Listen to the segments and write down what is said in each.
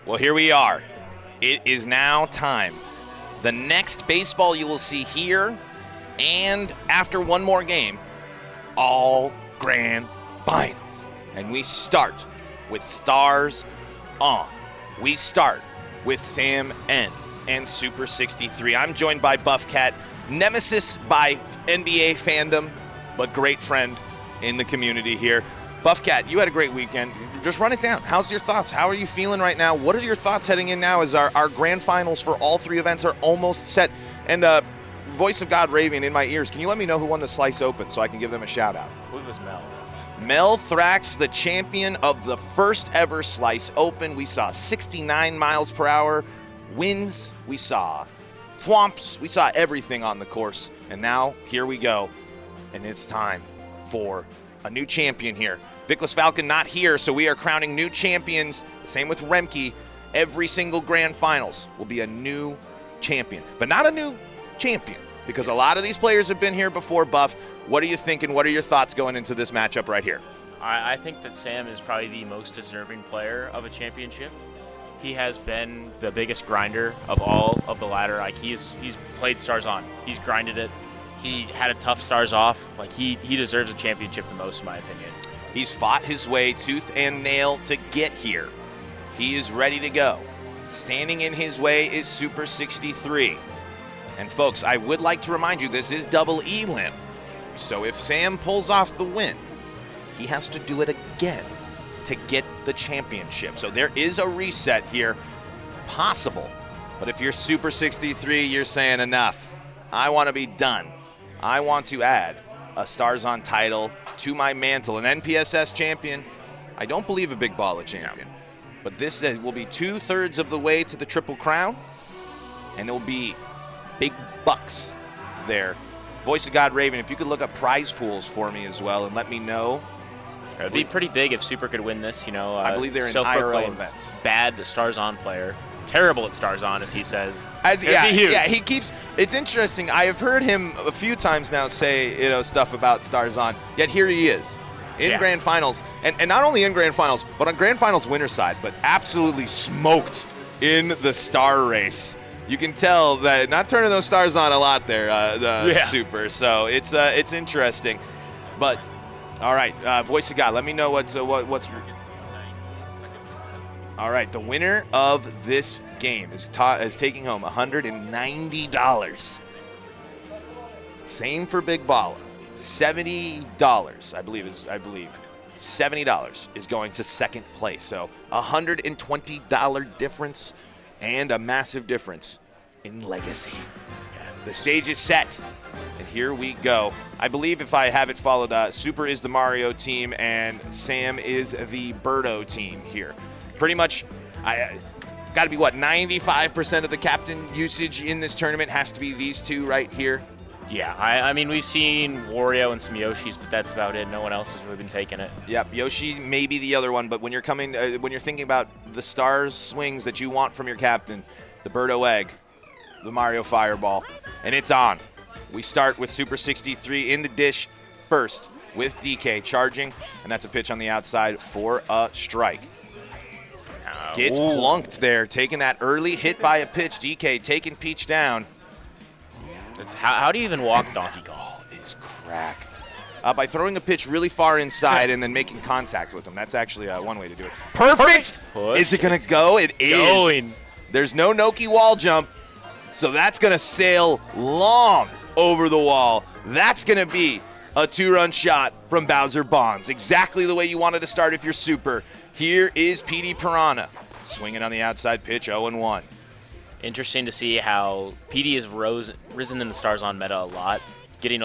Well, here we are. It is now time. The next baseball you will see here and after one more game, all grand finals. And we start with Stars On. We start with Samn and Super63. I'm joined by Buffcat, nemesis by NBA fandom, but great friend in the community here. Buffcat, you had a great weekend. Just run it down. How's your thoughts? How are you feeling right now? What are your thoughts heading in now as our grand finals for all three events are almost set? And voice of God raving in my ears, can you let me know who won the Slice Open so I can give them a shout out? Who was Mel? Mel Thrax, the champion of the first ever Slice Open. We saw 69 miles per hour winds. We saw thwomps. We saw everything on the course. And now here we go. And it's time for a new champion here. Vickless Falcon not here, so we are crowning new champions. Same with Remke. Every single grand finals will be a new champion, but not a new champion because a lot of these players have been here before. Buff, what are you thinking? What are your thoughts going into this matchup right here? I think that Sam is probably the most deserving player of a championship. He has been the biggest grinder of all of the ladder. Like he's played Stars On. He's grinded it. He had a tough Stars Off. Like he deserves a championship the most, in my opinion. He's fought his way tooth and nail to get here. He is ready to go. Standing in his way is Super63. And folks, I would like to remind you, this is double elim. So if Sam pulls off the win, he has to do it again to get the championship. So there is a reset here, possible. But if you're Super63, you're saying enough. I want to be done. I want to add a Stars On title to my mantle. An NPSS champion. I don't believe a Big Baller champion. But this will be 2/3 of the way to the Triple Crown. And it will be big bucks there. Voice of God Raven, if you could look up prize pools for me as well and let me know. It would be pretty big if Super could win this. You know, I believe they're in IRL events. Bad Stars On player. Terrible at Stars On, as he says. He keeps. It's interesting. I have heard him a few times now say stuff about Stars On. Yet here he is in grand finals, and not only in grand finals, but on grand finals winner side, but absolutely smoked in the star race. You can tell that not turning those stars on a lot there, Super. So it's interesting. But all right, Voice of God, let me know what's. All right, the winner of this game is taking home $190. Same for Big Baller, $70. I believe $70 is going to second place. So $120 difference and a massive difference in legacy. The stage is set, and here we go. I believe if I have it followed, Super is the Mario team and Sam is the Birdo team here. Pretty much, I got to be 95% of the captain usage in this tournament has to be these two right here. Yeah, I mean we've seen Wario and some Yoshis, but that's about it. No one else has really been taking it. Yep, Yoshi may be the other one, but when you're thinking about the stars swings that you want from your captain, the Birdo Egg, the Mario Fireball, and it's on. We start with Super63 in the dish first with DK charging, and that's a pitch on the outside for a strike. Gets plunked there, taking that early hit by a pitch. DK taking Peach down. How do you even walk Donkey Kong? Ball is cracked. By throwing a pitch really far inside and then making contact with him. That's actually one way to do it. Perfect! Is it going to go? It is. Going. There's no Noki wall jump, so that's going to sail long over the wall. That's going to be a two-run shot from Bowser Bonds. Exactly the way you wanted to start if you're Super. Here is PD Piranha. Swinging on the outside pitch, 0-1. Interesting to see how PD has risen in the Stars On meta a lot, getting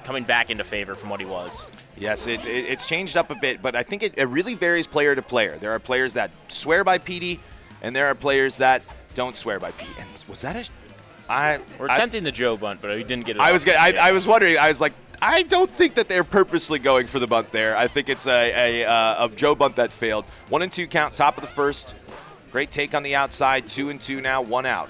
coming back into favor from what he was. Yes, it's changed up a bit, but I think it really varies player to player. There are players that swear by PD, and there are players that don't swear by PD. And was that We're attempting the Joe bunt, but we didn't get it. I was wondering. I was like, I don't think that they're purposely going for the bunt there. I think it's a Joe bunt that failed. 1-2 count, top of the first. Great take on the outside. 2-2 now, 1 out.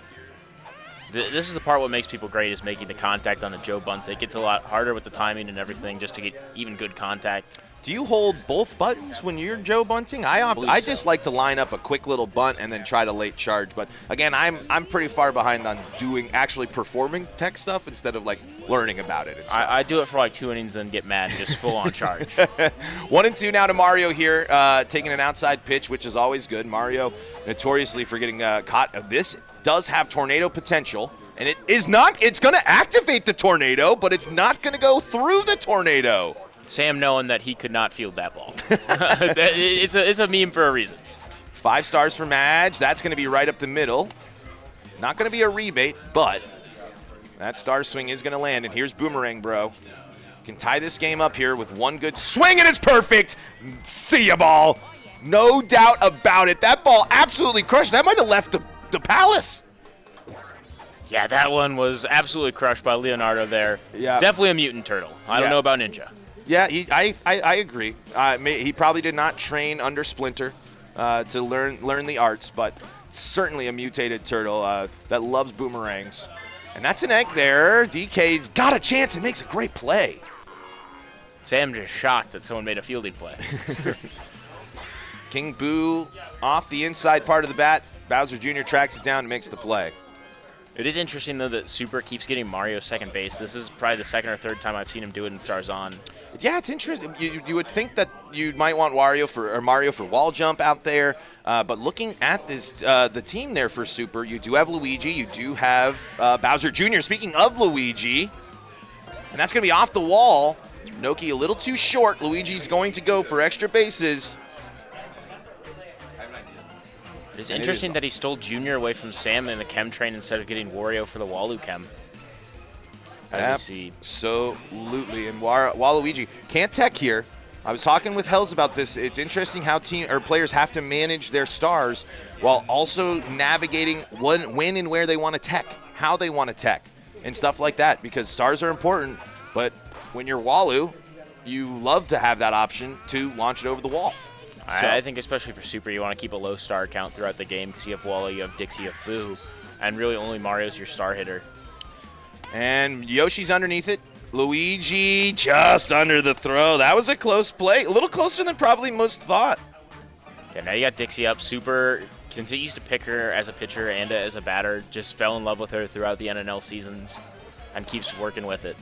This is the part what makes people great is making the contact on the Joe bunts. It gets a lot harder with the timing and everything just to get even good contact. Do you hold both buttons when you're Joe bunting? I just like to line up a quick little bunt and then try to late charge. But again, I'm pretty far behind on actually performing tech stuff instead of like learning about it. I do it for like 2 innings, then get mad and just full on charge. 1-2 now to Mario here, taking an outside pitch, which is always good. Mario notoriously for getting caught. This does have tornado potential, and it is not. It's going to activate the tornado, but it's not going to go through the tornado. Sam knowing that he could not field that ball. It's a meme for a reason. 5 stars for Madge. That's going to be right up the middle. Not going to be a rebate, but that star swing is going to land. And here's Boomerang, bro. Can tie this game up here with one good swing, and it's perfect. See ya, ball. No doubt about it. That ball absolutely crushed. That might have left the palace. Yeah, that one was absolutely crushed by Leonardo there. Yeah. Definitely a mutant turtle. I don't know about Ninja. Yeah, I agree. He probably did not train under Splinter to learn the arts, but certainly a mutated turtle that loves boomerangs. And that's an egg there. DK's got a chance and makes a great play. Sam just shocked that someone made a fielding play. King Boo off the inside part of the bat. Bowser Jr. tracks it down and makes the play. It is interesting, though, that Super keeps getting Mario second base. This is probably the second or third time I've seen him do it in Stars On. Yeah, it's interesting. You would think that you might want Mario for wall jump out there, but looking at this, the team there for Super, you do have Luigi, you do have Bowser Jr. Speaking of Luigi, and that's going to be off the wall. Noki a little too short. Luigi's going to go for extra bases. It's interesting that he stole Junior away from Sam in the chem train instead of getting Wario for the Walu chem. Absolutely. And Waluigi can't tech here. I was talking with Hells about this. It's interesting how players have to manage their stars while also navigating when and where they want to tech, how they want to tech, and stuff like that, because stars are important, but when you're Walu, you love to have that option to launch it over the wall. I think especially for Super, you want to keep a low star count throughout the game because you have Wally, you have Dixie, you have Boo, and really only Mario's your star hitter. And Yoshi's underneath it. Luigi just under the throw. That was a close play. A little closer than probably most thought. Yeah, now you got Dixie up. Super continues to pick her as a pitcher and as a batter. Just fell in love with her throughout the NNL seasons and keeps working with it.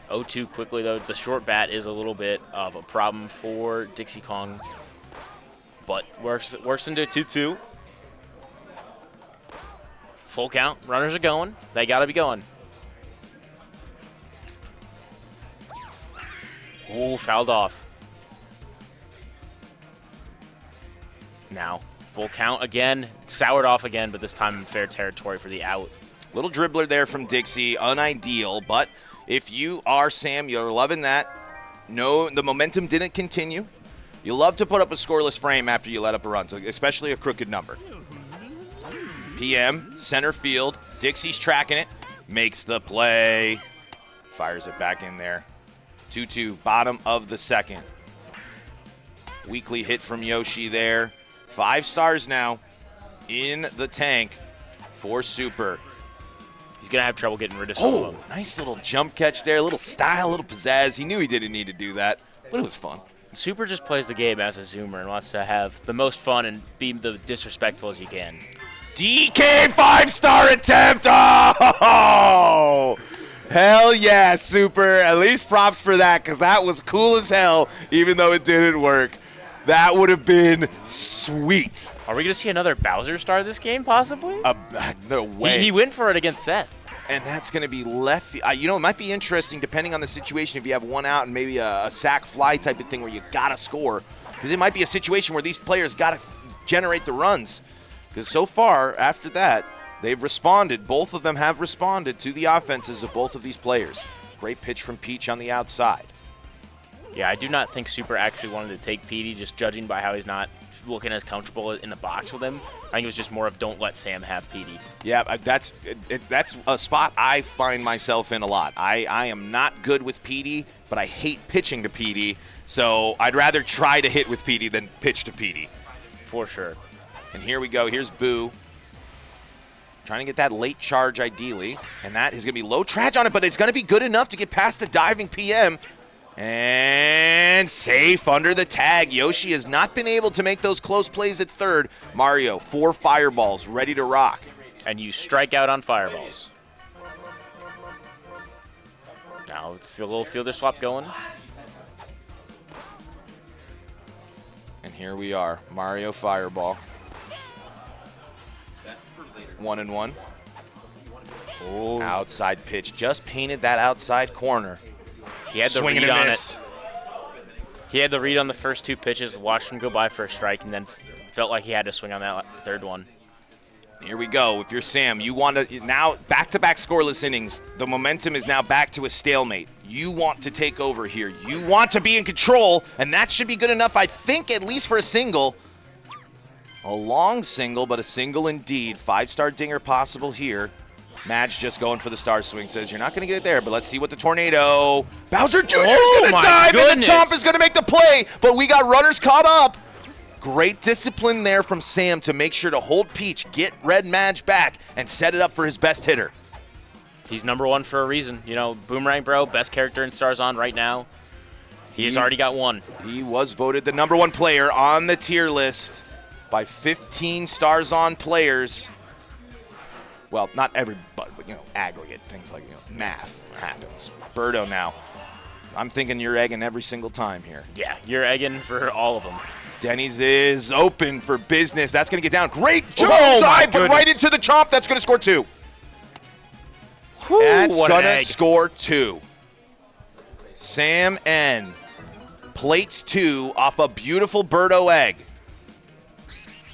0-2 quickly, though. The short bat is a little bit of a problem for Dixie Kong, but works into 2-2. Full count. Runners are going. They got to be going. Ooh, fouled off. Now, full count again. Soured off again, but this time in fair territory for the out. Little dribbler there from Dixie. Unideal, but if you are Sam, you're loving that. No, the momentum didn't continue. You love to put up a scoreless frame after you let up a run, so especially a crooked number. PM, center field. Dixie's tracking it. Makes the play. Fires it back in there. 2-2, bottom of the second. Weekly hit from Yoshi there. 5 stars now in the tank for Super. He's going to have trouble getting rid of some of them. Nice little jump catch there. A little style, a little pizzazz. He knew he didn't need to do that, but it was fun. Super just plays the game as a zoomer and wants to have the most fun and be the disrespectful as he can. DK 5-star attempt. Oh! Hell yeah, Super. At least props for that, because that was cool as hell, even though it didn't work. That would have been sweet. Are we going to see another Bowser star this game, possibly? No way. He went for it against Seth. And that's going to be left. It might be interesting, depending on the situation, if you have one out and maybe a sack fly type of thing where you got to score. Because it might be a situation where these players got to generate the runs. Because so far, after that, they've responded. Both of them have responded to the offenses of both of these players. Great pitch from Peach on the outside. Yeah, I do not think Super actually wanted to take Petey, just judging by how he's not looking as comfortable in the box with him. I think it was just more of don't let Sam have Petey. Yeah, that's a spot I find myself in a lot. I am not good with Petey, but I hate pitching to Petey, so I'd rather try to hit with Petey than pitch to Petey. For sure. And here we go. Here's Boo. Trying to get that late charge ideally, and that is going to be low trash on it, but it's going to be good enough to get past the diving PM. And safe under the tag. Yoshi has not been able to make those close plays at third. Mario, 4 fireballs, ready to rock. And you strike out on fireballs. Now let's feel a little fielder swap going. And here we are, Mario fireball. 1-1. Oh. Outside pitch, just painted that outside corner. He had the Swing read and a on miss. it. He had the read on the first 2 pitches, watched him go by for a strike, and then felt like he had to swing on that third one. Here we go. If you're Sam, you want to now back-to-back scoreless innings. The momentum is now back to a stalemate. You want to take over here. You want to be in control, and that should be good enough, I think, at least for a single. A long single, but a single indeed. 5-star dinger possible here. Madge just going for the star swing, says you're not going to get it there, but let's see what the tornado. Bowser Jr. is going to dive, and the Chomp is going to make the play, but we got runners caught up. Great discipline there from Sam to make sure to hold Peach, get Red Madge back, and set it up for his best hitter. He's #1 for a reason. You know, Boomerang Bro, best character in Stars On right now. He's already got 1. He was voted the #1 player on the tier list by 15 Stars On players. Well, not everybody, but aggregate things like math happens. Birdo now. I'm thinking you're egging every single time here. Yeah, you're egging for all of them. Denny's is open for business. That's going to get down. Great jump my dive, but right into the Chomp. That's going to score 2. Whew, That's what going an to egg. score 2. Sam N plates 2 off a beautiful Birdo egg.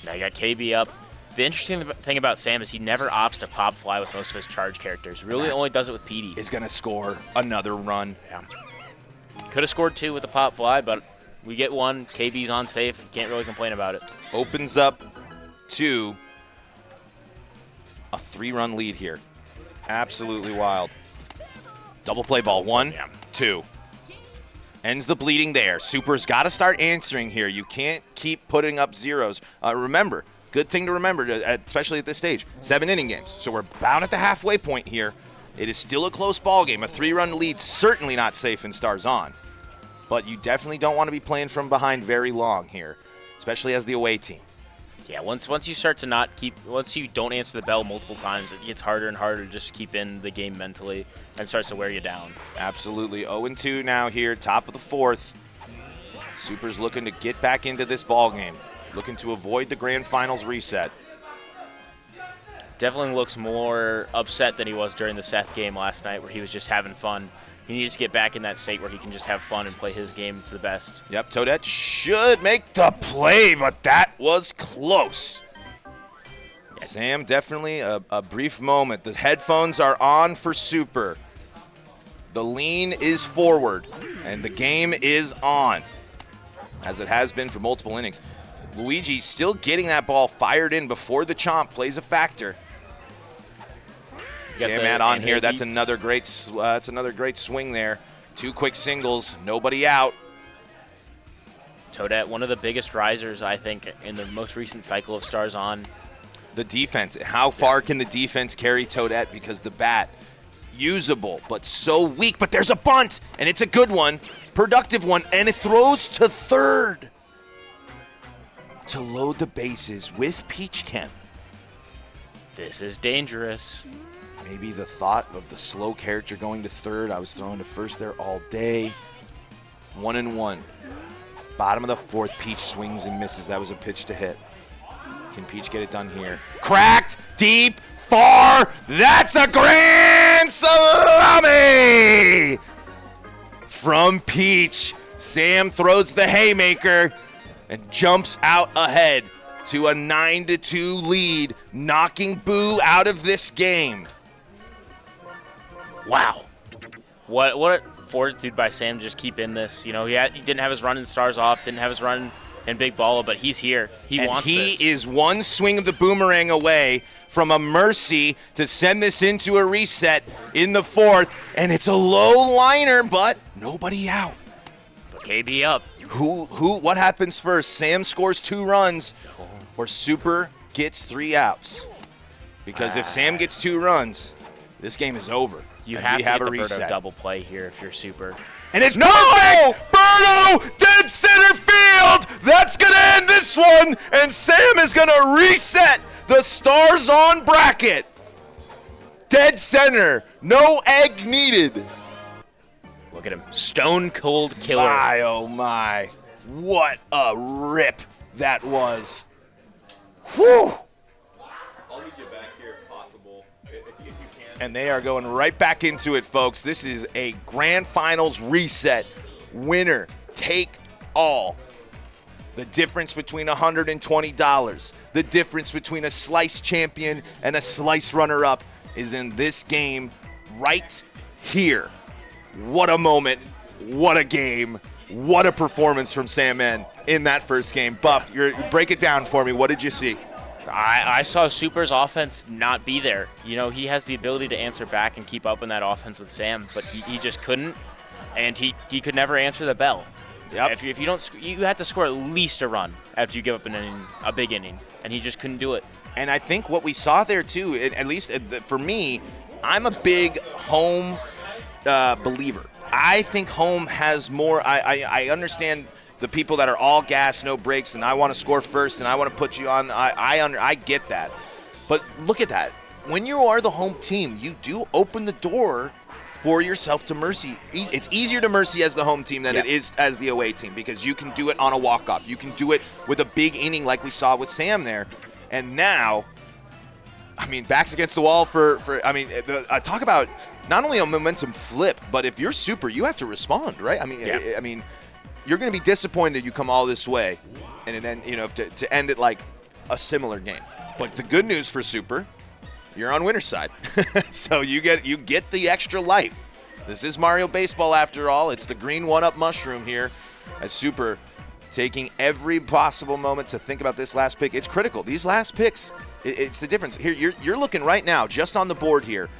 Now you got KB up. The interesting thing about Sam is he never opts to pop fly with most of his charge characters. Really only does it with PD. Is going to score another run. Yeah. Could have scored 2 with the pop fly, but we get 1. KB's on safe. Can't really complain about it. Opens up to a 3-run lead here. Absolutely wild. Double play ball. 1, 2. Ends the bleeding there. Super's got to start answering here. You can't keep putting up zeros. Remember, good thing to remember, especially at this stage, 7-inning games. So we're about at the halfway point here. It is still a close ball game. A 3-run lead, certainly not safe in Stars On. But you definitely don't want to be playing from behind very long here, especially as the away team. Yeah, once you start to once you don't answer the bell multiple times, it gets harder and harder to just keep in the game mentally and starts to wear you down. Absolutely. 0-2 now here, top of the 4th. Super's looking to get back into this ball game, looking to avoid the grand finals reset. Definitely looks more upset than he was during the Seth game last night where he was just having fun. He needs to get back in that state where he can just have fun and play his game to the best. Yep, Toadette should make the play, but that was close. Yeah. Sam, definitely a brief moment. The headphones are on for Super. The lean is forward, and the game is on, as it has been for multiple innings. Luigi still getting that ball fired in before the Chomp plays a factor. Sam Matt on here. That's another great swing there. 2 quick singles, nobody out. Toadette, one of the biggest risers, I think, in the most recent cycle of Stars On. The defense. How far can the defense carry Toadette? Because the bat, usable, but so weak. But there's a bunt, and it's a good one, productive one, and it throws to third to load the bases with Peach Chem. This is dangerous. Maybe the thought of the slow character going to third. I was throwing to first there all day. 1-1. Bottom of the 4th, Peach swings and misses. That was a pitch to hit. Can Peach get it done here? Cracked, deep, far. That's a grand salami from Peach. Sam throws the haymaker and jumps out ahead to a 9-2 lead, knocking Boo out of this game. Wow. What fortitude by Sam to just keep in this. You know, he didn't have his run in Stars Off, didn't have his run in Big Baller, but he's here. He wants this. He is one swing of the boomerang away from a mercy to send this into a reset in the 4th, and it's a low liner, but nobody out. But KB up. What happens first? Sam scores 2 runs or Super gets 3 outs? Because if Sam gets 2 runs, this game is over. You and have we to have get a the reset. Birdo double play here if you're Super. And it's perfect! Berto, dead center field! That's going to end this one, and Sam is going to reset the Stars on bracket. Dead center, no egg needed. Look at him, stone cold killer. My, oh my, what a rip that was. Whew! I'll lead you back here if possible, if you can. And they are going right back into it, folks. This is a grand finals reset. Winner take all. The difference between $120, the difference between a slice champion and a slice runner-up is in this game right here. What a moment, what a game, what a performance from Samn in that first game. Buff, break it down for me. What did you see? I saw Super's offense not be there. You know, he has the ability to answer back and keep up in that offense with Sam, but he just couldn't, and he could never answer the bell. Yep. If you don't, you have to score at least a run after you give up a big inning, and he just couldn't do it. And I think what we saw there too, at least for me, I'm a big home believer. I think home has more. I understand the people that are all gas, no brakes, and I want to score first, and I want to put you on. I get that, but look at that. When you are the home team, you do open the door for yourself to mercy. It's easier to mercy as the home team than it is as the away team, because you can do it on a walk-off. You can do it with a big inning like we saw with Sam there. And now, I mean, backs against the wall talk about not only a momentum flip, but if you're Super, you have to respond, right? I mean, you're going to be disappointed you come all this way, and then to end it like a similar game. But the good news for Super, you're on winner's side, so you get the extra life. This is Mario Baseball after all. It's the green one-up mushroom here, as Super taking every possible moment to think about this last pick. It's critical. These last picks, it's the difference. Here, you're looking right now, just on the board here.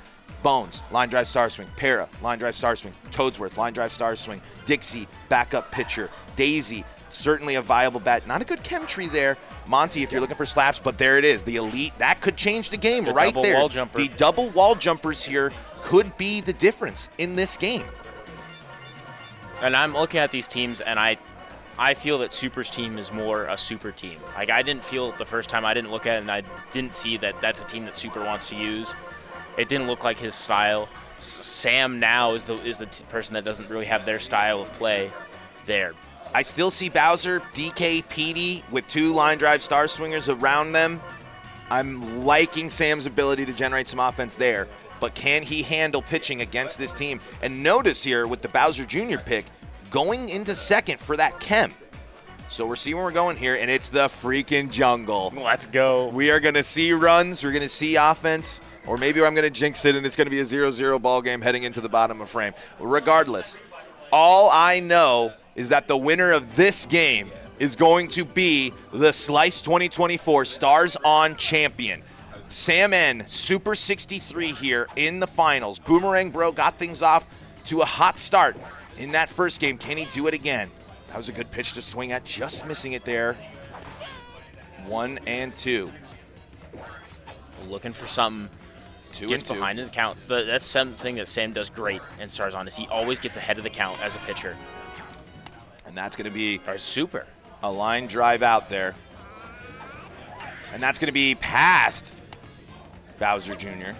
Bones, line drive star swing. Para, line drive star swing. Toadsworth, line drive star swing. Dixie, backup pitcher. Daisy, certainly a viable bat. Not a good chem tree there. Monty, if you're looking for slaps, but there it is. The elite, that could change the game right there. Wall jumper. The double wall jumpers here could be the difference in this game. And I'm looking at these teams, and I feel that Super's team is more a Super team. Like, I didn't feel the first time I didn't look at it, and I didn't see that that's a team that Super wants to use. It didn't look like his style. Sam now is the person that doesn't really have their style of play there. I still see Bowser, DK, Petey with two line drive star swingers around them. I'm liking Sam's ability to generate some offense there, but can he handle pitching against this team? And notice here with the Bowser Jr. pick, going into second for that chem. So we're seeing where we're going here, and it's the freaking jungle. Let's go. We are going to see runs. We're going to see offense, or maybe I'm going to jinx it, and it's going to be a 0-0 ball game heading into the bottom of frame. Regardless, all I know is that the winner of this game is going to be the Slice 2024 Stars On champion. Samn, Super 63 here in the finals. Boomerang Bro got things off to a hot start in that first game. Can he do it again? That was a good pitch to swing at, just missing it there. 1-2. Looking for something. 2-2. Gets behind in the count. But that's something that Sam does great in Stars On, is he always gets ahead of the count as a pitcher. And that's going to be Super. A line drive out there. And that's going to be past Bowser Jr.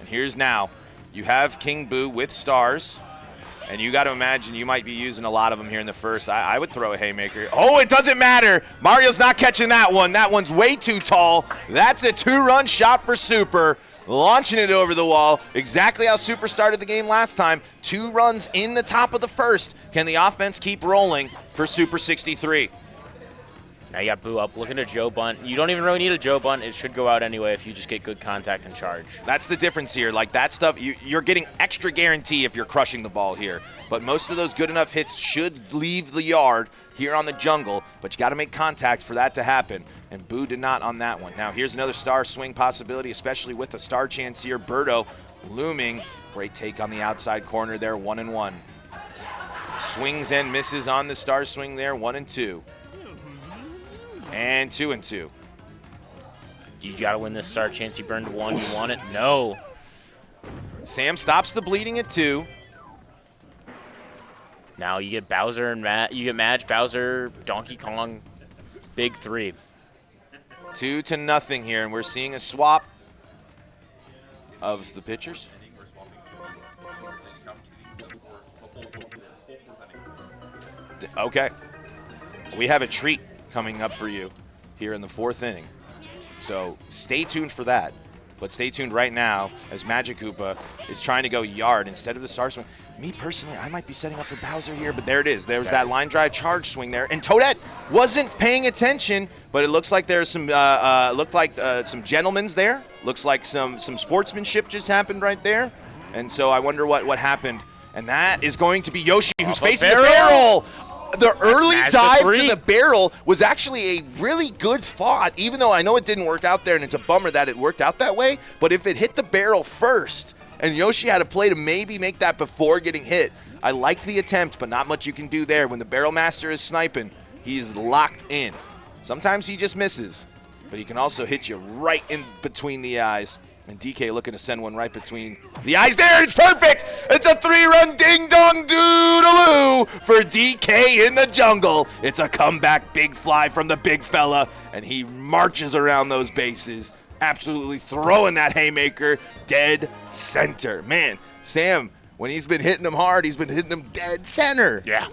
And here's now. You have King Boo with stars. And you got to imagine you might be using a lot of them here in the first. I would throw a haymaker. Oh, it doesn't matter. Mario's not catching that one. That one's way too tall. That's a two-run shot for Super. Launching it over the wall, exactly how Super started the game last time. 2 runs in the top of the first. Can the offense keep rolling for Super 63? Now you got Boo up, looking to Joe bunt. You don't even really need a Joe bunt. It should go out anyway if you just get good contact and charge. That's the difference here. Like that stuff, you're getting extra guarantee if you're crushing the ball here. But most of those good enough hits should leave the yard here on the jungle, but you got to make contact for that to happen. And Boo did not on that one. Now here's another star swing possibility, especially with a star chance here. Berto looming. Great take on the outside corner there, 1-1. Swings and misses on the star swing there, 1-2. And 2-2. You got to win this star chance. You burned 1. You want it? No. Sam stops the bleeding at 2. Now you get Bowser and you get Madge, Bowser, Donkey Kong, big 3. 2-0 here, and we're seeing a swap of the pitchers. Okay. We have a treat coming up for you here in the 4th inning. So stay tuned for that. But stay tuned right now as Magic Koopa is trying to go yard instead of the star swing. Me personally, I might be setting up for Bowser here, but there it is. There's that line drive charge swing there. And Toadette wasn't paying attention, but it looks like there's some some gentlemen's there. Looks like some sportsmanship just happened right there. And so I wonder what happened. And that is going to be Yoshi, who's facing the barrel. The early dive to the barrel was actually a really good thought, even though I know it didn't work out there, and it's a bummer that it worked out that way. But if it hit the barrel first, and Yoshi had a play to maybe make that before getting hit, I like the attempt, but not much you can do there. When the barrel master is sniping, he's locked in. Sometimes he just misses, but he can also hit you right in between the eyes. And DK looking to send one right between the eyes there. It's perfect. It's a 3-run ding-dong doodaloo for DK in the jungle. It's a comeback big fly from the big fella, and he marches around those bases, absolutely throwing that haymaker dead center. Man, Sam, when he's been hitting them hard, he's been hitting them dead center. Yeah.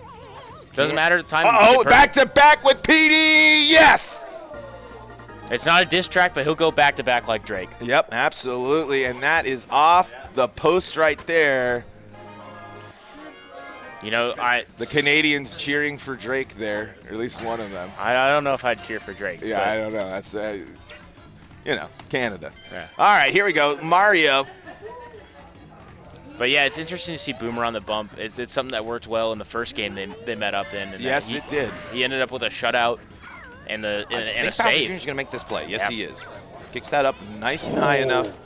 Doesn't matter the time. Uh-oh, back-to-back with PD. Yes. It's not a diss track, but he'll go back-to-back like Drake. Yep, absolutely, and that is off the post right there. You know, the Canadians cheering for Drake there, or at least one of them. I don't know if I'd cheer for Drake. Yeah, I don't know. That's, Canada. Yeah. All right, here we go. Mario. But, yeah, it's interesting to see Boomer on the bump. It's something that worked well in the first game they met up in. And yes, it did. He ended up with a shutout. And a Bowser save. Jr. is going to make this play. Yes, he is. Kicks that up nice and high enough.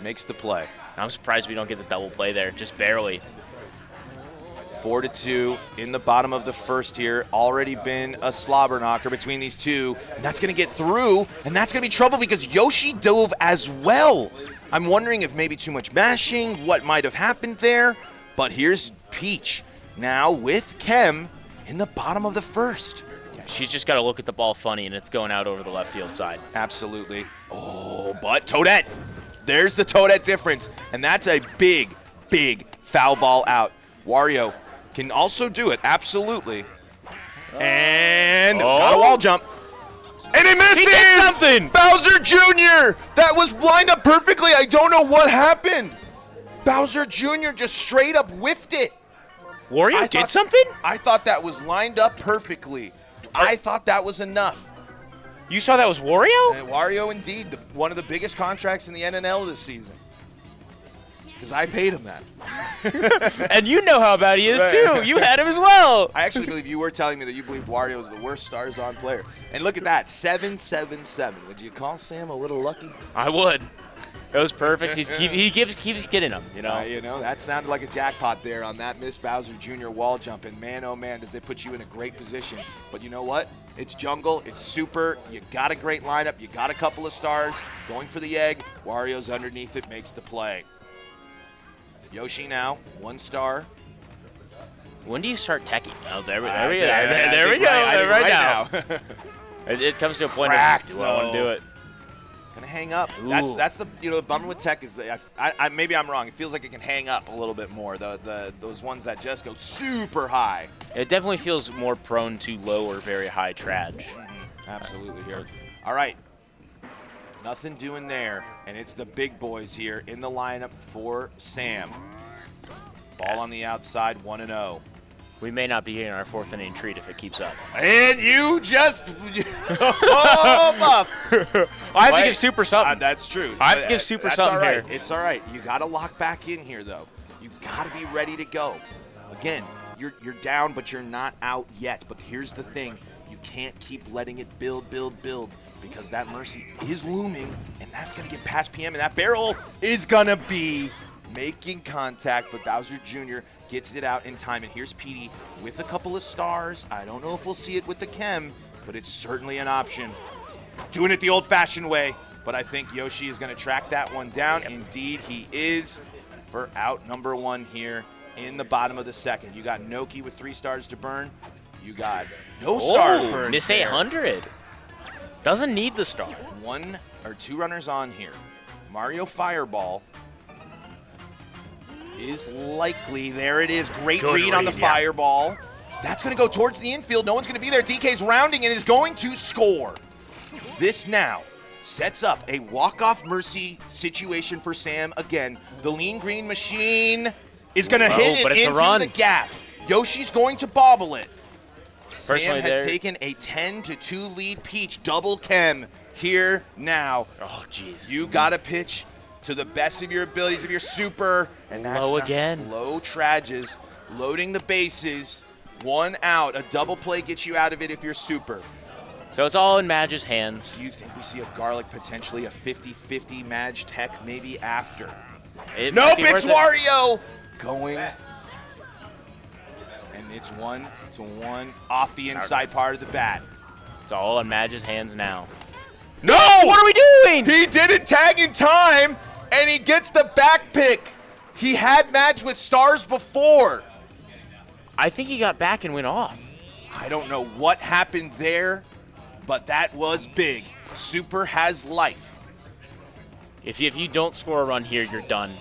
Makes the play. I'm surprised we don't get the double play there. Just barely. 4-2 in the bottom of the first here. Already been a slobber knocker between these two. And that's going to get through. And that's going to be trouble because Yoshi dove as well. I'm wondering if maybe too much mashing, what might have happened there. But here's Peach now with Kem in the bottom of the first. She's just got to look at the ball funny, and it's going out over the left field side. Absolutely. Oh, but Toadette. There's the Toadette difference, and that's a big, big foul ball out. Wario can also do it, absolutely. And got a wall jump. And it misses! He did something! Bowser Jr. That was lined up perfectly. I don't know what happened. Bowser Jr. just straight up whiffed it. Wario did something? I thought that was lined up perfectly. I thought that was enough. You saw that was Wario? And Wario, indeed, one of the biggest contracts in the NNL this season. Because I paid him that. And you know how bad he is, too. You had him as well. I actually believe you were telling me that you believe Wario is the worst Stars-On player. And look at that, 7-7-7. Would you call Sam a little lucky? I would. It was perfect. He keeps getting them, you know. That sounded like a jackpot there on that Miss Bowser Jr. wall jump. And man, oh man, does it put you in a great position. But you know what? It's jungle. It's super. You got a great lineup. You got a couple of stars. Going for the egg. Wario's underneath it, makes the play. Yoshi now, 1 star. When do you start teching? Oh, there we go. Right now. It comes to a point Cracked, of, do I want to do it? Gonna hang up. Ooh. That's the the bummer with tech is that maybe I'm wrong. It feels like it can hang up a little bit more. Those ones that just go super high. It definitely feels more prone to low or very high trad. Absolutely here. All right. Nothing doing there, and it's the big boys here in the lineup for Sam. Ball on the outside, 1-0. We may not be getting our 4th inning treat if it keeps up. And you just buff. I have to give Super something. That's true. I have to give Super something here. It's all right. You got to lock back in here, though. You got to be ready to go. Again, you're down, but you're not out yet. But here's the thing. You can't keep letting it build, because that Mercy is looming, and that's going to get past PM, and that barrel is going to be making contact, but Bowser Jr. gets it out in time, and here's PD with a couple of stars. I don't know if we'll see it with the Chem, but it's certainly an option. Doing it the old-fashioned way, but I think Yoshi is going to track that one down. Indeed, he is. for out number 1 here in the bottom of the second. You got Noki with 3 stars to burn. You got no stars burned. Miss 800. Doesn't need the star. 1 or 2 runners on here. Mario Fireball is likely. There it is. Great read on the Fireball. That's going to go towards the infield. No one's going to be there. DK's rounding and is going to score. This now sets up a walk-off mercy situation for Sam again. The lean green machine is going to hit it into the gap. Yoshi's going to bobble it. Sam has taken a 10-2 lead. Peach double chem here now. Oh, jeez. You got to pitch to the best of your abilities of your super. And that's low again. Low trages, loading the bases. 1 out. A double play gets you out of it if you're super. So it's all in Madge's hands. Do you think we see a Garlic potentially a 50-50 Madge tech maybe after? Nope, it's Wario going. And it's 1-1 off the inside part of the bat. It's all in Madge's hands now. No! What are we doing? He didn't tag in time, and he gets the back pick. He had Madge with stars before. I think he got back and went off. I don't know what happened there, but that was big. Super has life. If you don't score a run here, you're done.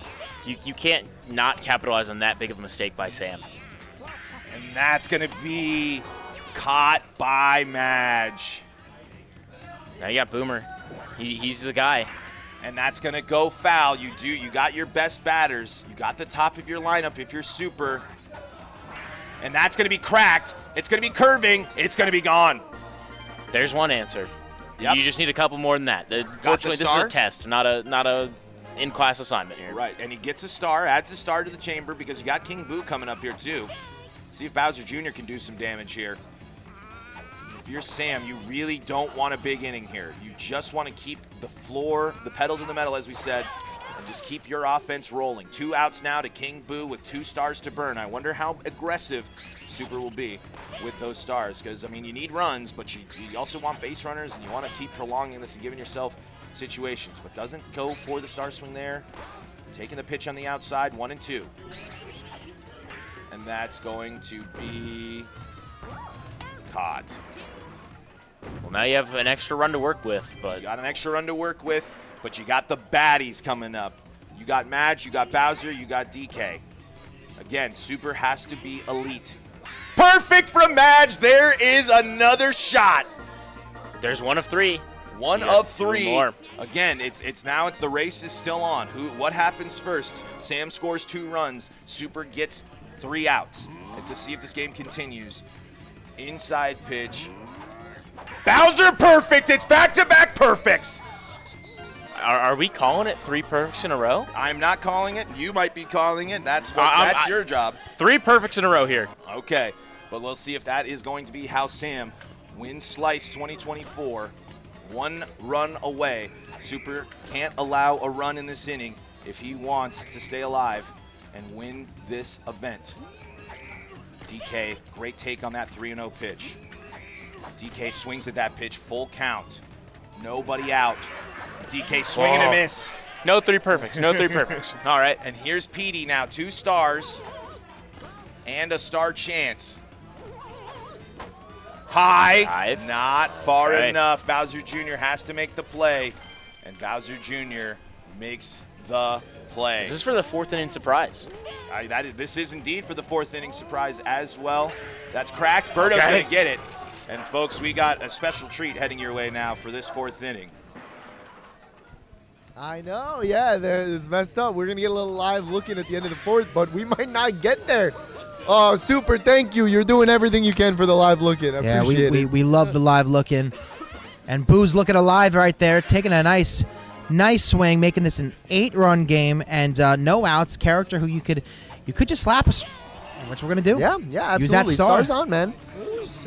You can't not capitalize on that big of a mistake by Sam. And that's going to be caught by Madge. Now you got Boomer. He's the guy. And that's going to go foul. You got your best batters. You got the top of your lineup if you're super. And that's going to be cracked. It's going to be curving. It's going to be gone. There's one answer. Yep. You just need a couple more than that. Fortunately, this is a test, not a in-class assignment here. Right, and he gets a star, adds a star to the chamber because you got King Boo coming up here too. See if Bowser Jr. can do some damage here. If you're Sam, you really don't want a big inning here. You just want to keep the floor, the pedal to the metal, as we said, and just keep your offense rolling. 2 outs now to King Boo with 2 stars to burn. I wonder how aggressive Super will be with those stars because, I mean, you need runs, but you also want base runners, and you want to keep prolonging this and giving yourself situations, but doesn't go for the star swing there. Taking the pitch on the outside, 1-2. And that's going to be caught. Well, now you have an extra run to work with, but you got an extra run to work with, but you got the baddies coming up. You got Madge, you got Bowser, you got DK. Again, Super has to be elite. Perfect from Madge. There is another shot. There's 1 of 3. 1 of 3. Again, it's now the race is still on. What happens first? Sam scores 2 runs. Super gets 3 outs. And to see if this game continues, inside pitch. Bowser perfect. It's back-to-back perfects. Are we calling it 3 perfects in a row? I'm not calling it. You might be calling it. That's your job. 3 perfects in a row here. Okay, but we'll see if that is going to be how Sam wins Slice 2024. 1 run away. Super can't allow a run in this inning if he wants to stay alive and win this event. DK, great take on that 3-0 pitch. DK swings at that pitch, full count. Nobody out. DK swinging and miss. No 3 perfects, no 3 perfects. All right. And here's Petey now, 2 stars and a star chance. High, not far enough. Bowser Jr. has to make the play, and Bowser Jr. makes the play. Is this for the 4th inning surprise? This is indeed for the 4th inning surprise as well. That's cracked. Birdo's going to get it. And folks, we got a special treat heading your way now for this 4th inning. I know, yeah, it's messed up. We're going to get a little live looking at the end of the 4th, but we might not get there. Oh, Super, thank you. You're doing everything you can for the live looking. I appreciate it. We love the live looking. And Boo's looking alive right there, taking a nice swing, making this an 8-run game, and no outs. Character who you could just slap us. Which we're going to do. Yeah, absolutely. Use that star. Stars on, man.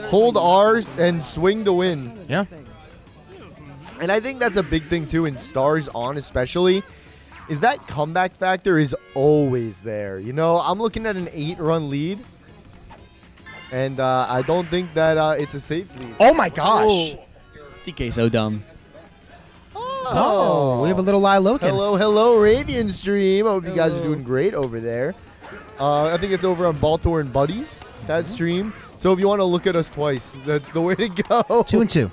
Hold R and swing to win. Yeah. And I think that's a big thing, too, in Stars On especially, is that comeback factor is always there. You know, I'm looking at an 8-run lead, and I don't think that it's a safe lead. Oh, my gosh. DK's so dumb. Oh, we have a little Lisle looking. Hello, Ravian stream. I hope you guys are doing great over there. I think it's over on Baltor and Buddies, that stream. So if you want to look at us twice, that's the way to go. 2-2.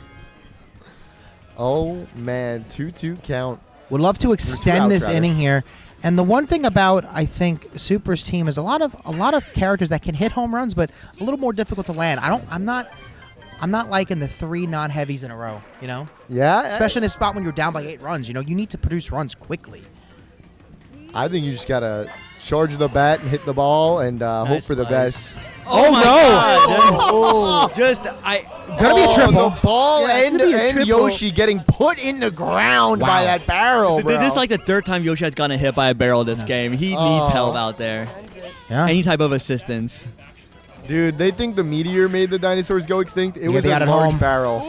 Oh, man. 2-2 count. Would love to extend this inning here. And the one thing about, I think, Super's team is a lot of characters that can hit home runs, but a little more difficult to land. I'm not liking the 3 non-heavies in a row, you know? Yeah. Especially in a spot when you're down by 8 runs. You know, you need to produce runs quickly. I think you just got to charge the bat and hit the ball and hope for the best. Oh my God. Gonna be a triple. The ball and Yoshi getting put in the ground by that barrel, bro. This is like the 3rd time Yoshi has gotten hit by a barrel this game. He needs help out there. Yeah. Any type of assistance. Dude, they think the meteor made the dinosaurs go extinct. It was a at large home. barrel.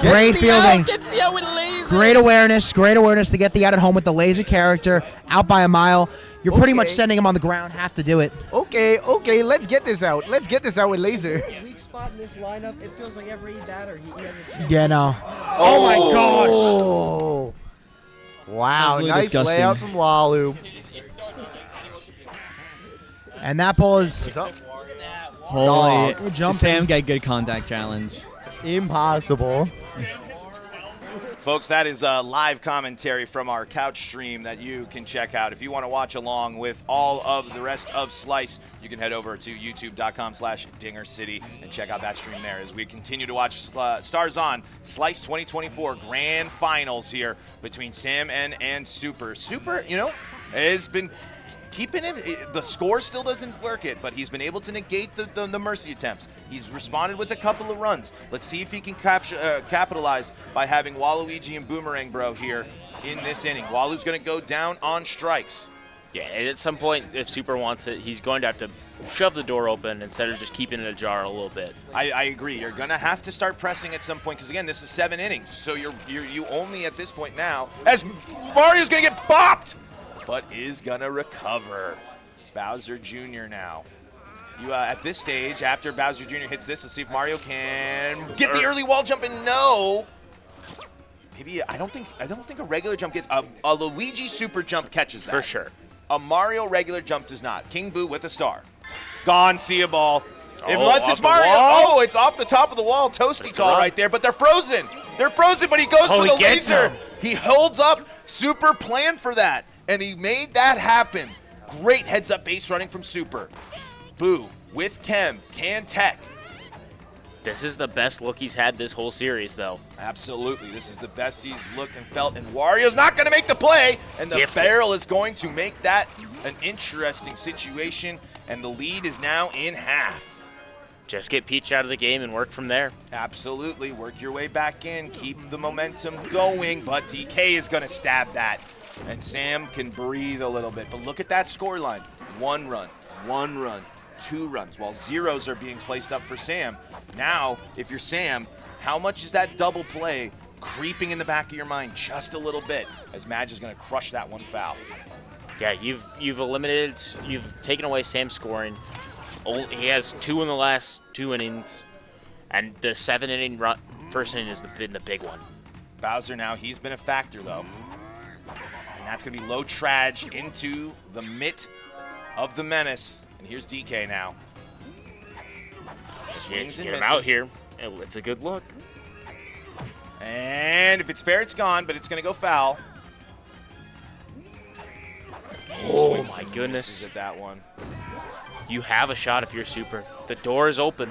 Great fielding. Gets the out with laser. Great awareness to get the out at home with the laser character out by a mile. You're pretty much sending him on the ground. Have to do it. Okay, let's get this out. Let's get this out with laser. Weak spot in this lineup, it feels like every batter he has a chance. Yeah, no. Oh my gosh. Wow, Really nice disgusting. layout from Walu. And that ball is Holy. Good jumping. Sam got good contact challenge. Impossible. Folks, that is live commentary from our couch stream that you can check out. If you want to watch along with all of the rest of Slice, you can head over to youtube.com/DingerCity and check out that stream there as we continue to watch Stars On Slice 2024 Grand Finals here between Sam and Super. Super, has been keeping him. The score still doesn't work it, but he's been able to negate the mercy attempts. He's responded with a couple of runs. Let's see if he can capitalize by having Waluigi and Boomerang Bro here in this inning. Walu's going to go down on strikes. Yeah, and at some point, if Super wants it, he's going to have to shove the door open instead of just keeping it ajar a little bit. I agree. You're going to have to start pressing at some point because, again, this is 7 innings. So you only at this point now, as Mario's going to get bopped, but is going to recover. Bowser Jr. now. You at this stage, after Bowser Jr. hits this, let's see if Mario can get the early wall jump, and no. Maybe I don't think a regular jump gets a Luigi super jump catches that. For sure. A Mario regular jump does not. King Boo with a star. Gone, see a ball. Unless it's Mario. Oh, it's off the top of the wall. Toasty call right there, but they're frozen. They're frozen, but he goes for the laser. He holds up. Super planned for that, and he made that happen. Great heads-up base running from Super. Boo with Kem, can tech. This is the best look he's had this whole series, though. Absolutely. This is the best he's looked and felt, and Wario's not going to make the play, and the barrel is going to make that an interesting situation, and the lead is now in half. Just get Peach out of the game and work from there. Absolutely. Work your way back in. Keep the momentum going, but DK is going to stab that, and Sam can breathe a little bit. But look at that scoreline. 1 run, 1 run, 2 runs, while zeros are being placed up for Sam. Now, if you're Sam, how much is that double play creeping in the back of your mind just a little bit as Madge is going to crush that one foul? Yeah, you've taken away Sam's scoring. He has 2 in the last 2 innings, and the 7-inning first inning has been the big one. Bowser now, he's been a factor though. And that's going to be low trage into the mitt of the menace. And here's DK now. Swings and Get him misses. out here. It's a good look. And if it's fair, it's gone, but it's going to go foul. Oh my goodness. At that one. You have a shot if you're Super. The door is open.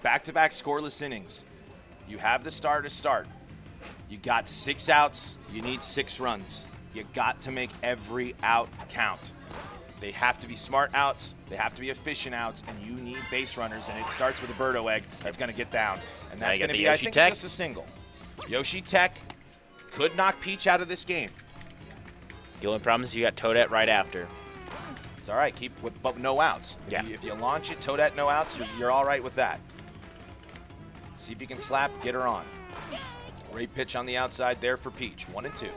Back-to-back scoreless innings. You have the star to start. You got 6 outs. You need 6 runs. You got to make every out count. They have to be smart outs. They have to be efficient outs, and you need base runners, and it starts with a Birdo egg that's going to get down. And that's going to be, I think, just a single. Yoshi Tech could knock Peach out of this game. The only problem is you got Toadette right after. It's all right, but no outs. If you launch it, Toadette, no outs, you're all right with that. See if you can slap, get her on. Great pitch on the outside there for Peach, 1-2.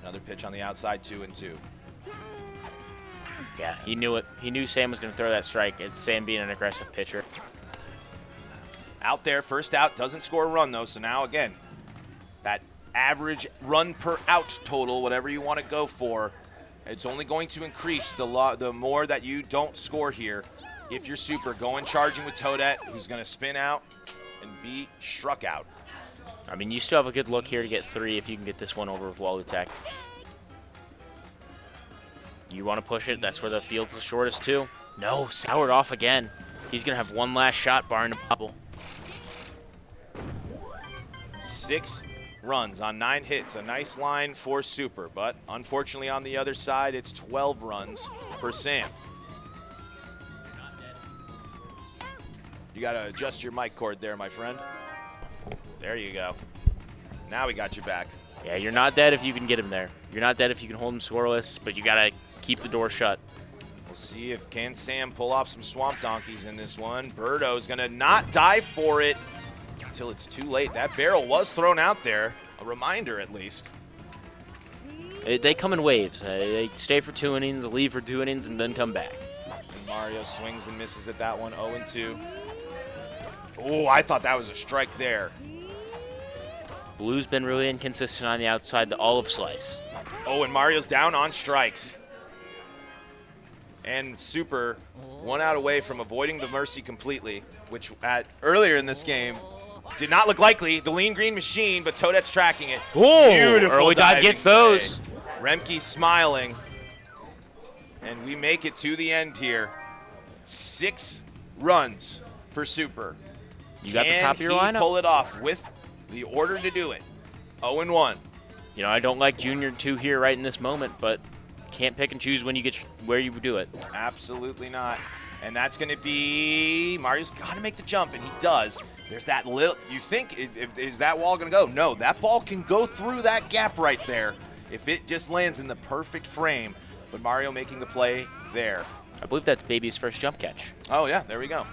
Another pitch on the outside, 2-2. Yeah, he knew it. He knew Sam was going to throw that strike. It's Sam being an aggressive pitcher. Out there, first out, doesn't score a run though, so now again, that average run per out total, whatever you want to go for. It's only going to increase the more that you don't score here. If you're Super, going charging with Toadette, who's going to spin out and be struck out. I mean, you still have a good look here to get 3 if you can get this one over with Wall Attack. You want to push it. That's where the field's the shortest, too. No, soured off again. He's going to have one last shot, barring a bobble. 6 runs on 9 hits. A nice line for Super, but unfortunately on the other side, it's 12 runs for Sam. You got to adjust your mic cord there, my friend. There you go. Now we got you back. Yeah, you're not dead if you can get him there. You're not dead if you can hold him scoreless, but you got to keep the door shut. We'll see if can Sam pull off some swamp donkeys in this one. Birdo's going to not dive for it until it's too late. That barrel was thrown out there. A reminder, at least. They come in waves. They stay for 2 innings, leave for 2 innings, and then come back. And Mario swings and misses at that one, 0-2. Oh, I thought that was a strike there. Blue's been really inconsistent on the outside all of Slice. Oh, and Mario's down on strikes. And Super 1 out away from avoiding the mercy completely, which earlier in this game did not look likely. The lean green machine, but Toadette's tracking it. Oh, beautiful early dive diving gets those. play. Remke smiling. And we make it to the end here. 6 runs for Super. You got the top of your Can he lineup. pull it off with the order to do it? 0-1. You know, I don't like Junior 2 here right in this moment, but can't pick and choose when you get where you do it. Absolutely not. And that's going to be Mario's got to make the jump, and he does. There's that little. You think is that wall going to go? No, that ball can go through that gap right there if it just lands in the perfect frame. But Mario making the play there. I believe that's Baby's first jump catch. Oh yeah, there we go.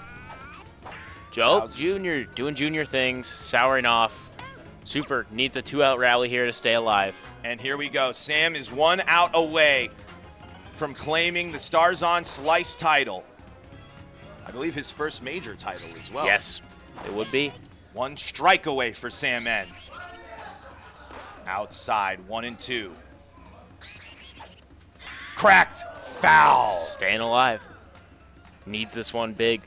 Joe Junior doing Junior things, souring off. Super needs a 2-out rally here to stay alive. And here we go. Sam is 1 out away from claiming the Stars On Slice title. I believe his first major title as well. Yes, it would be. 1 strike away for Sam N. Outside, 1-2. Cracked, foul. Staying alive. Needs this one big.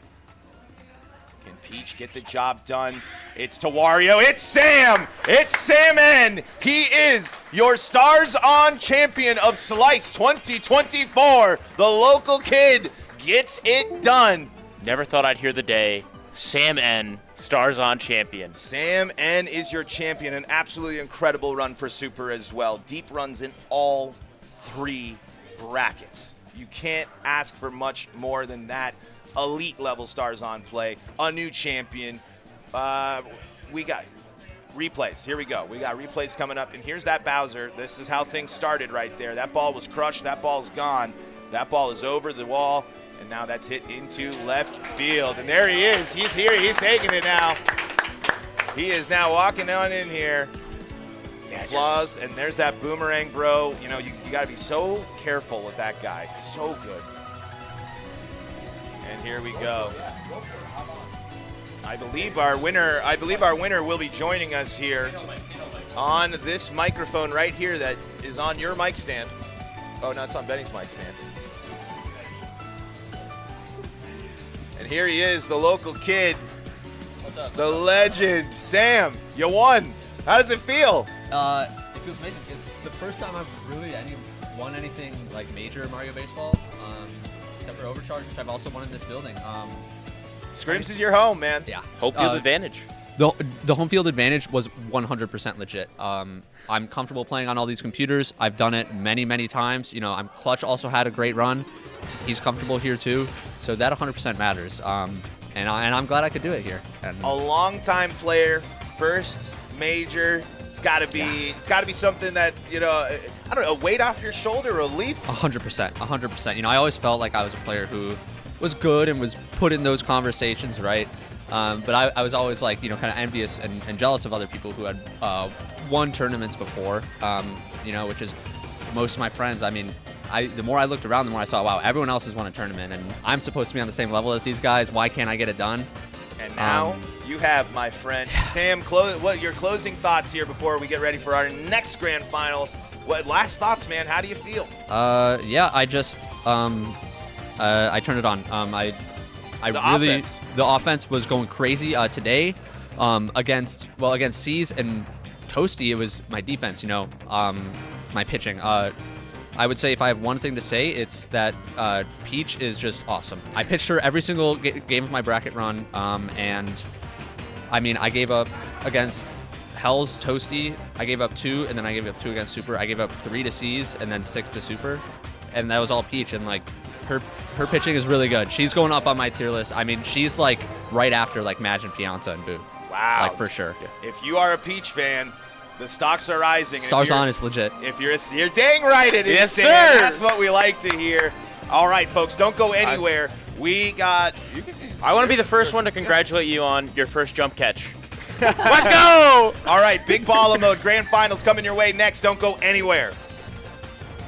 Can Peach get the job done? It's to Wario. It's Sam. It's Sam N. He is your Stars On champion of Slice 2024. The local kid gets it done. Never thought I'd hear the day. Sam N, Stars On champion. Sam N is your champion. An absolutely incredible run for Super as well. Deep runs in all 3 brackets. You can't ask for much more than that. Elite level Stars On play. A new champion. We got replays. Here we go. We got replays coming up. And here's that Bowser. This is how things started right there. That ball was crushed. That ball's gone. That ball is over the wall. And now that's hit into left field. And there he is. He's here. He's taking it now. He is now walking on in here. Yeah, Applause. And there's that boomerang, bro. You know, you got to be so careful with that guy. So good. And here we go. I believe our winner will be joining us here on this microphone right here that is on your mic stand. Oh, no, it's on Benny's mic stand. And here he is, the local kid. What's up? The legend. Sam, you won. How does it feel? It feels amazing. It's the first time I've really won anything like major Mario Baseball, except for Overcharge, which I've also won in this building. Scrims is your home, man. Yeah. Home field advantage. The home field advantage was 100% legit. I'm comfortable playing on all these computers. I've done it many, many times. You know, Clutch also had a great run. He's comfortable here too, so that 100% matters. And I'm glad I could do it here. And A longtime player, first major. It's got to be something that, you know, I don't know, a weight off your shoulder, a relief. 100%. You know, I always felt like I was a player who was good and was put in those conversations, right? But I was always like, you know, kind of envious and jealous of other people who had won tournaments before, you know, which is most of my friends. I mean, the more I looked around, the more I saw, wow, everyone else has won a tournament, and I'm supposed to be on the same level as these guys. Why can't I get it done? And now you have, my friend, Sam, what your closing thoughts here before we get ready for our next grand finals. What last thoughts, man? How do you feel? Yeah, I just I turned it on. The offense was going crazy today. Against C's and Toasty, it was my defense. My pitching. I would say if I have one thing to say, it's that Peach is just awesome. I pitched her every single game of my bracket run, and I mean, I gave up against Hell's Toasty. I gave up 2, and then I gave up 2 against Super. I gave up 3 to C's, and then 6 to Super, and that was all Peach. And like, her pitching is really good. She's going up on my tier list. I mean, she's like right after like Madge and Pianta and Boo. Wow. Like for sure. If you are a Peach fan, the stocks are rising. Stars on, it's legit. If you're dang right, it is. Yes, Sam. sir. That's what we like to hear. All right, folks, don't go anywhere. I want to be the first one to congratulate you on your first jump catch. Let's go! All right, Big Baller Mode Grand Finals coming your way next. Don't go anywhere.